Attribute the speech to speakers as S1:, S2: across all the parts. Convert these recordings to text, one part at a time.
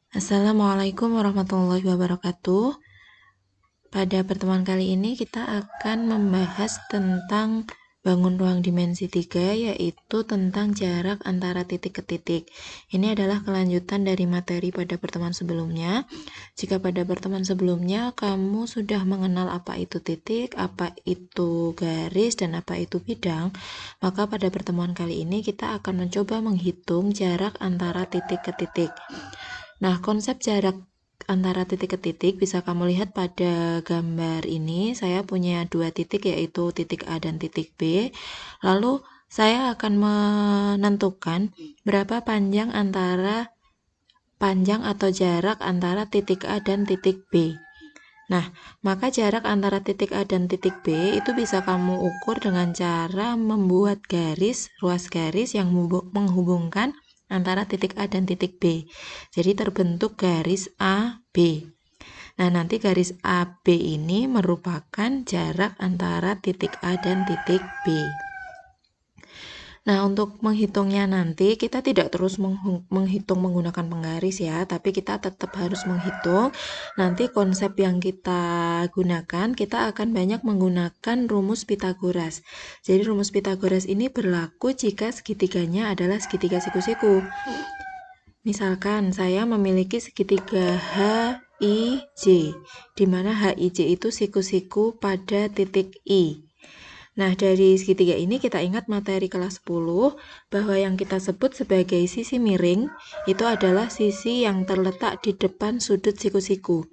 S1: Assalamualaikum warahmatullahi wabarakatuh. Pada pertemuan kali ini kita akan membahas tentang bangun ruang dimensi 3, yaitu tentang jarak antara titik ke titik. Ini adalah kelanjutan dari materi pada pertemuan sebelumnya. Jika pada pertemuan sebelumnya kamu sudah mengenal apa itu titik, apa itu garis, dan apa itu bidang, maka pada pertemuan kali ini kita akan mencoba menghitung jarak antara titik ke titik. Nah, konsep jarak antara titik ke titik bisa kamu lihat pada gambar ini. Saya punya dua titik, yaitu titik A dan titik B. Lalu saya akan menentukan berapa panjang atau jarak antara titik A dan titik B. Nah, maka jarak antara titik A dan titik B itu bisa kamu ukur dengan cara membuat garis, ruas garis yang menghubungkan antara titik A dan titik B. Jadi terbentuk garis AB. Nah, nanti garis AB ini merupakan jarak antara titik A dan titik B. Nah, untuk menghitungnya nanti kita tidak terus menghitung menggunakan penggaris ya, tapi kita tetap harus menghitung. Nanti konsep yang kita gunakan, kita akan banyak menggunakan rumus Pitagoras. Jadi rumus Pitagoras ini berlaku jika segitiganya adalah segitiga siku-siku. Misalkan saya memiliki segitiga HIJ, di mana HIJ itu siku-siku pada titik I. Nah, dari segitiga ini kita ingat materi kelas 10 bahwa yang kita sebut sebagai sisi miring itu adalah sisi yang terletak di depan sudut siku-siku.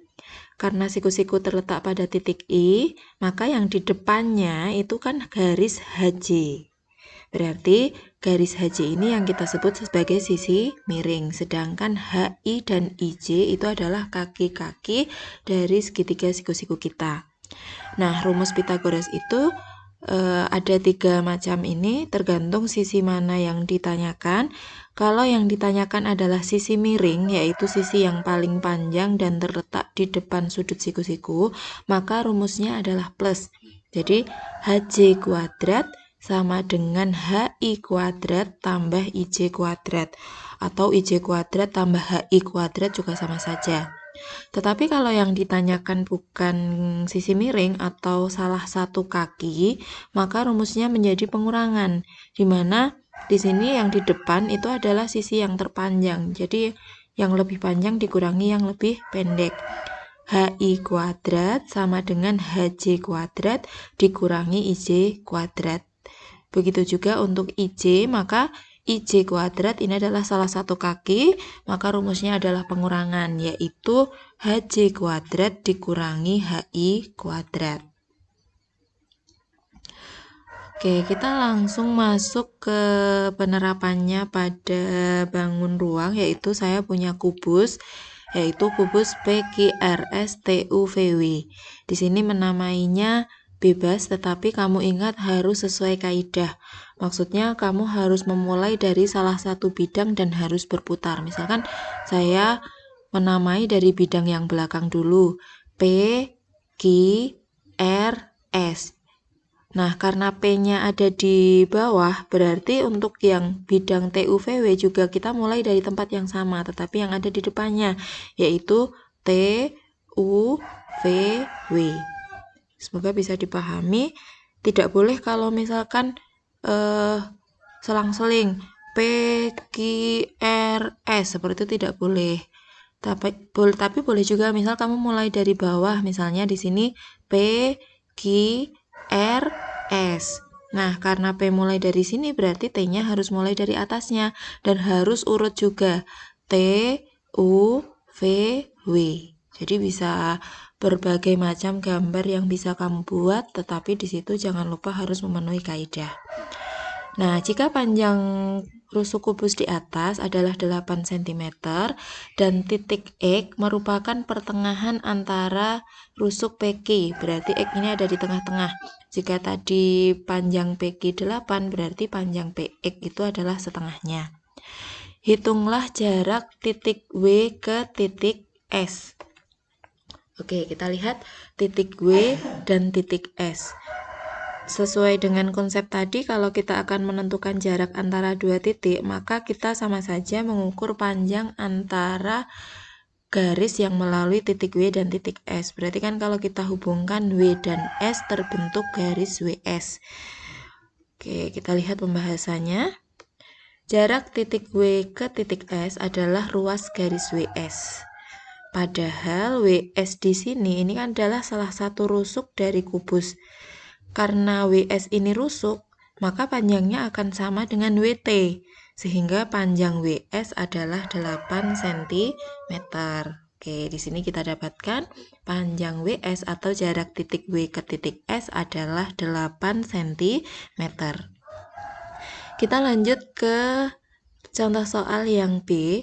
S1: Karena siku-siku terletak pada titik I, maka yang di depannya itu kan garis HJ. Berarti garis HJ ini yang kita sebut sebagai sisi miring, sedangkan HI dan IJ itu adalah kaki-kaki dari segitiga siku-siku kita. Nah, rumus Pitagoras itu ada 3 macam ini, tergantung sisi mana yang ditanyakan. Kalau yang ditanyakan adalah sisi miring, yaitu sisi yang paling panjang dan terletak di depan sudut siku-siku, maka rumusnya adalah plus. Jadi HJ kuadrat sama dengan HI kuadrat tambah IJ kuadrat, atau IJ kuadrat tambah HI kuadrat juga sama saja. Tetapi kalau yang ditanyakan bukan sisi miring atau salah satu kaki, maka rumusnya menjadi pengurangan, di mana di sini yang di depan itu adalah sisi yang terpanjang. Jadi yang lebih panjang dikurangi yang lebih pendek. HI kuadrat sama dengan HJ kuadrat dikurangi IJ kuadrat. Begitu juga untuk IJ, maka IJ kuadrat ini adalah salah satu kaki, maka rumusnya adalah pengurangan, yaitu HJ kuadrat dikurangi HI kuadrat. Oke, kita langsung masuk ke penerapannya pada bangun ruang, yaitu saya punya kubus, yaitu kubus PQRS-TUVW. Di sini menamainya bebas, tetapi kamu ingat harus sesuai kaidah. Maksudnya kamu harus memulai dari salah satu bidang dan harus berputar. Misalkan saya menamai dari bidang yang belakang dulu, P, Q, R, S. Nah, karena P-nya ada di bawah, berarti untuk yang bidang TUVW juga kita mulai dari tempat yang sama, tetapi yang ada di depannya, yaitu TUVW. Semoga bisa dipahami. Tidak boleh kalau misalkan selang-seling PQRS, seperti itu tidak boleh. Tapi boleh juga misal kamu mulai dari bawah, misalnya di sini PQRS. Nah, karena P mulai dari sini berarti T-nya harus mulai dari atasnya dan harus urut juga TUVW. Jadi bisa berbagai macam gambar yang bisa kamu buat, tetapi di situ jangan lupa harus memenuhi kaidah. Nah, jika panjang rusuk kubus di atas adalah 8 cm dan titik X merupakan pertengahan antara rusuk PQ, berarti X ini ada di tengah-tengah. Jika tadi panjang PQ 8, berarti panjang PX itu adalah setengahnya. Hitunglah jarak titik W ke titik S. Oke, kita lihat titik W dan titik S. Sesuai dengan konsep tadi, kalau kita akan menentukan jarak antara dua titik, maka kita sama saja mengukur panjang antara garis yang melalui titik W dan titik S. Berarti kan kalau kita hubungkan W dan S terbentuk garis WS. Oke, kita lihat pembahasannya. Jarak titik W ke titik S adalah ruas garis WS. Padahal WS di sini ini kan adalah salah satu rusuk dari kubus. Karena WS ini rusuk, maka panjangnya akan sama dengan WT, sehingga panjang WS adalah 8 cm. Oke, di sini kita dapatkan panjang WS atau jarak titik W ke titik S adalah 8 cm. Kita lanjut ke contoh soal yang B.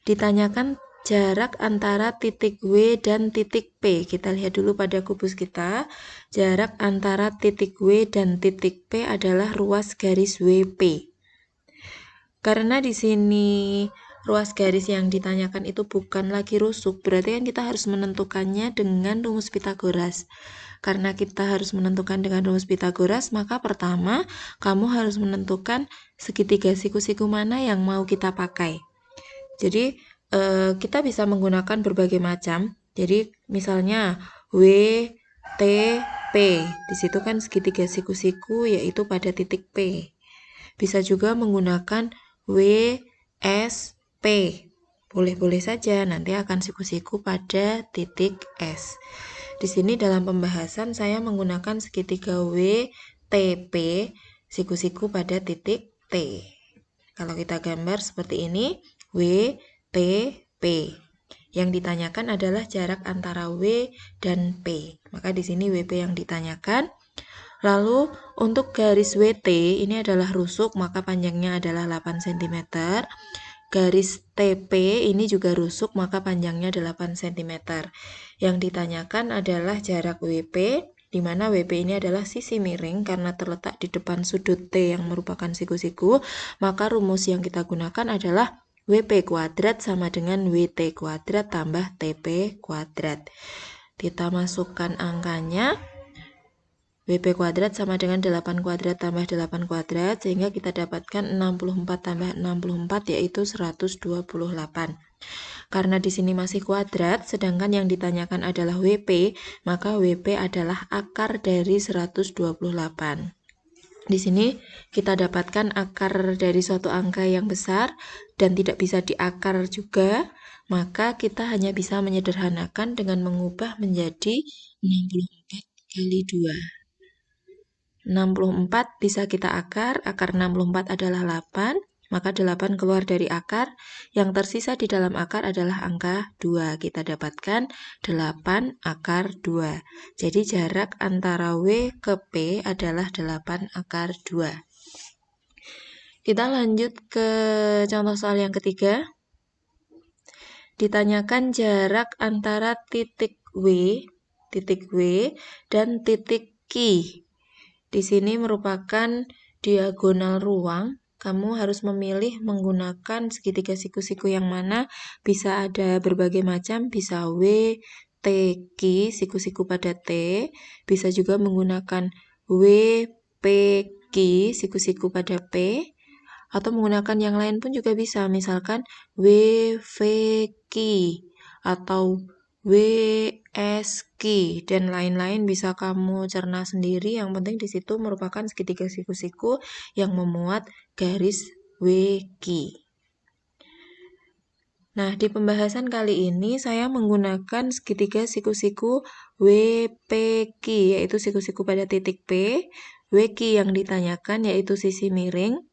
S1: Ditanyakan jarak antara titik W dan titik P. Kita lihat dulu pada kubus kita. Jarak antara titik W dan titik P adalah ruas garis WP. Karena di sini ruas garis yang ditanyakan itu bukan lagi rusuk, berarti kan kita harus menentukannya dengan rumus Pitagoras. Karena kita harus menentukan dengan rumus Pitagoras, maka pertama kamu harus menentukan segitiga siku-siku mana yang mau kita pakai. Jadi kita bisa menggunakan berbagai macam. Jadi misalnya W, T, P. Di situ kan segitiga siku-siku yaitu pada titik P. Bisa juga menggunakan W, S, P. Boleh-boleh saja, nanti akan siku-siku pada titik S. Di sini dalam pembahasan saya menggunakan segitiga W, T, P, siku-siku pada titik T. Kalau kita gambar seperti ini, W, T, P. Yang ditanyakan adalah jarak antara W dan P. Maka di sini WP yang ditanyakan. Lalu untuk garis WT ini adalah rusuk, maka panjangnya adalah 8 cm. Garis TP ini juga rusuk, maka panjangnya 8 cm. Yang ditanyakan adalah jarak WP, di mana WP ini adalah sisi miring karena terletak di depan sudut T yang merupakan siku-siku, maka rumus yang kita gunakan adalah WP kuadrat sama dengan WT kuadrat tambah TP kuadrat. Kita masukkan angkanya. WP kuadrat sama dengan 8 kuadrat tambah 8 kuadrat, sehingga kita dapatkan 64 tambah 64 yaitu 128. Karena di sini masih kuadrat, sedangkan yang ditanyakan adalah WP, maka WP adalah akar dari 128. Di sini kita dapatkan akar dari suatu angka yang besar dan tidak bisa diakar juga, maka kita hanya bisa menyederhanakan dengan mengubah menjadi 64 kali 2. 64 bisa kita akar 64 adalah 8, maka 8 keluar dari akar, yang tersisa di dalam akar adalah angka 2. Kita dapatkan 8 akar 2. Jadi jarak antara W ke P adalah 8 akar 2. Kita lanjut ke contoh soal yang ketiga. Ditanyakan jarak antara titik W dan titik Q. Di sini merupakan diagonal ruang. Kamu harus memilih menggunakan segitiga siku-siku yang mana. Bisa ada berbagai macam, bisa W, T, Q, siku-siku pada T. Bisa juga menggunakan W, P, Q, siku-siku pada P. Atau menggunakan yang lain pun juga bisa. Misalkan W, V, Q, atau WSQ dan lain-lain bisa kamu cerna sendiri. Yang penting di situ merupakan segitiga siku-siku yang memuat garis WQ. Nah, di pembahasan kali ini saya menggunakan segitiga siku-siku WPQ, yaitu siku-siku pada titik P. WQ yang ditanyakan yaitu sisi miring.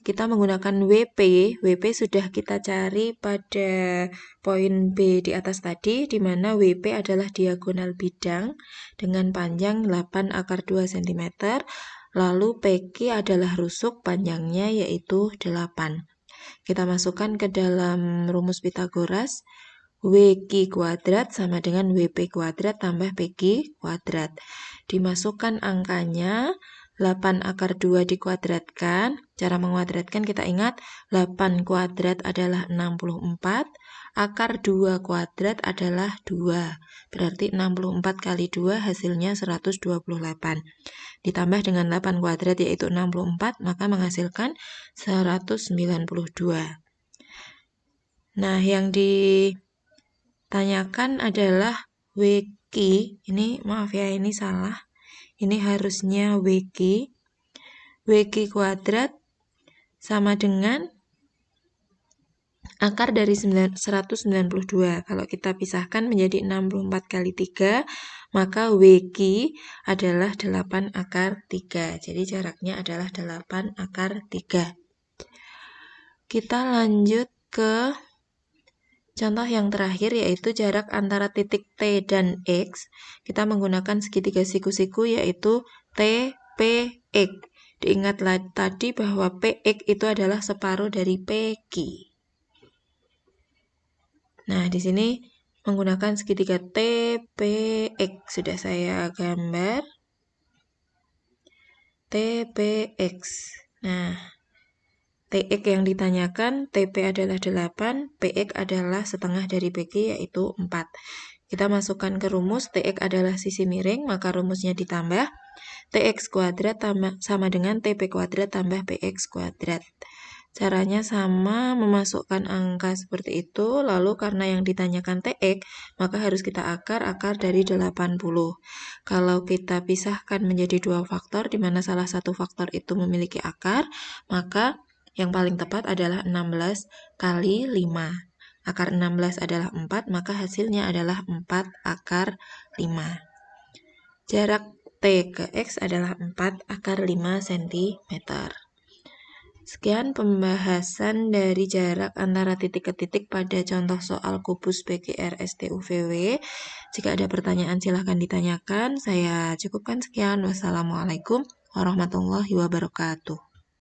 S1: Kita menggunakan WP sudah kita cari pada poin B di atas tadi, di mana WP adalah diagonal bidang dengan panjang 8 akar 2 cm, lalu PQ adalah rusuk, panjangnya yaitu 8. Kita masukkan ke dalam rumus Pitagoras, WQ kuadrat sama dengan WP kuadrat tambah PQ kuadrat. Dimasukkan angkanya, 8 akar 2 dikuadratkan. Cara menguadratkan kita ingat 8 kuadrat adalah 64, akar 2 kuadrat adalah 2. Berarti 64 kali 2 hasilnya 128. Ditambah dengan 8 kuadrat yaitu 64, maka menghasilkan 192. Nah, yang di tanyakan adalah WQ. Ini maaf ya, ini salah. Ini harusnya WQ. WQ kuadrat sama dengan akar dari 192. Kalau kita pisahkan menjadi 64 kali 3, maka WQ adalah 8 akar 3. Jadi jaraknya adalah 8 akar 3. Kita lanjut ke contoh yang terakhir, yaitu jarak antara titik T dan X. Kita menggunakan segitiga siku-siku, yaitu T, P, X. Diingatlah tadi bahwa PX itu adalah separuh dari PQ. Nah, di sini menggunakan segitiga T, P, X. Sudah saya gambar. T, P, X. Nah, TX yang ditanyakan, TP adalah 8, PX adalah setengah dari PQ, yaitu 4. Kita masukkan ke rumus, TX adalah sisi miring, maka rumusnya ditambah. TX kuadrat sama dengan TP kuadrat tambah PX kuadrat. Caranya sama, memasukkan angka seperti itu, lalu karena yang ditanyakan TX, maka harus kita akar dari 80. Kalau kita pisahkan menjadi 2 faktor, di mana salah satu faktor itu memiliki akar, maka yang paling tepat adalah 16 kali 5. Akar 16 adalah 4, maka hasilnya adalah 4 akar 5. Jarak T ke X adalah 4 akar 5 cm. Sekian pembahasan dari jarak antara titik ke titik pada contoh soal kubus PGR STUVW. Jika ada pertanyaan silahkan ditanyakan. Saya cukupkan sekian. Wassalamualaikum warahmatullahi wabarakatuh.